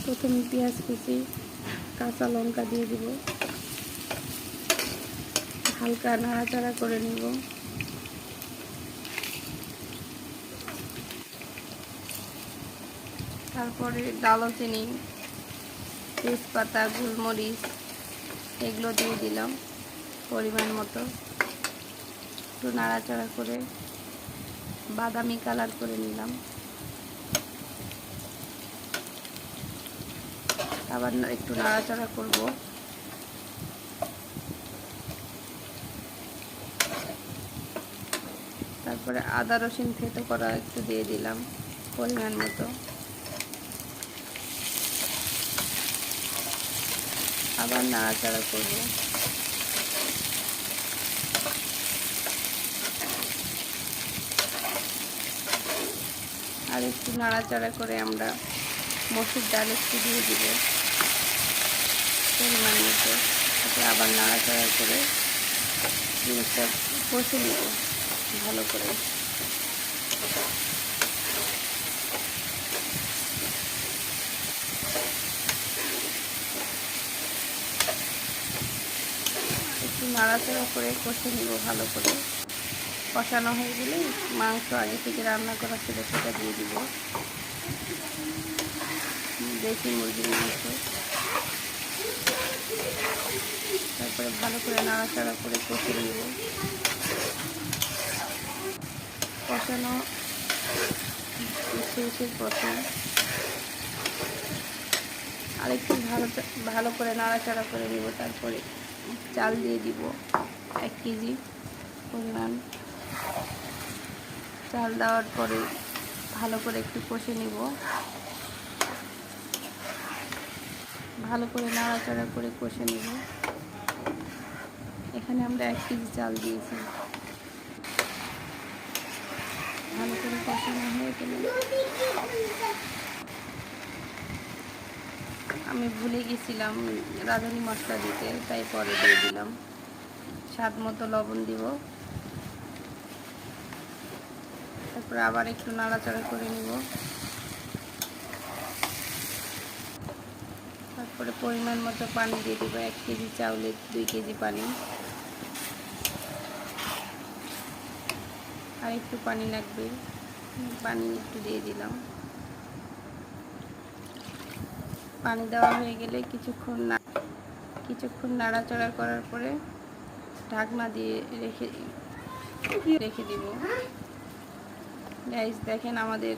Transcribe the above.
প্রথমে পেঁয়াজ কুচি, কাঁচা লঙ্কা দিয়ে দিব, হালকা নাড়াচাড়া করে নিব। তারপরে দারুচিনি, তেজপাতা, গোলমরিচ এগুলো দিয়ে দিলাম পরিমাণ মতো। একটু নাড়াচাড়া করে বাদামি কালার করে নিলাম। আবার একটু নাড়াচাড়া করব। তারপরে আদা রসুন থেতো করা একটু দিয়ে দিলাম পরিমাণ মতো। আবার নাড়াচাড়া করব। আর একটু নাড়াচাড়া করে আমরা মসুর ডাল একটু দিয়ে দিব পরিমাণ মতো। তারপরে আবার নাড়াচাড়া করে জিনিসটা কষে নিব ভালো করে। একটু নাড়াচাড়া করে কষে নিব ভালো করে। কষানো হয়ে গেলে মাংস আগে থেকে রান্না করা ছিল সেটা দিয়ে দিব, দেশি মুরগির মাংস। তারপরে ভালো করে নাড়াচাড়া করে কষে নিব। কষানো শেষের পথে আরেকটু ভালো করে নাড়াচাড়া করে নিব। তারপরে চাল দিয়ে দিব 1 কেজি পরিমাণ। চাল দেওয়ার পরে ভালো করে একটু কষে নিব। ভালো করে নাড়াচাড়া করে কষে নিব। এখানে আমরা 1 কেজি চাল দিয়েছি। ভালো করে কষানো হয়ে গেলে আমি ভুলে গেছিলাম রাঁধুনি মশলা দিতে, তাই পরে দিয়ে দিলাম। স্বাদ মতো লবণ দিব। তারপর আবার একটু নাড়াচাড়া করে নিব। তারপরে পরিমাণ মতো পানি দিয়ে দিব। 1 কেজি চাউলে 2 কেজি পানি। আর একটু পানি লাগবে, পানি একটু দিয়ে দিলাম। পানি দেওয়া হয়ে গেলে কিছুক্ষণ নাড়াচাড়া করার পরে ঢাকনা দিয়ে রেখে দিব। গাইস দেখেন আমাদের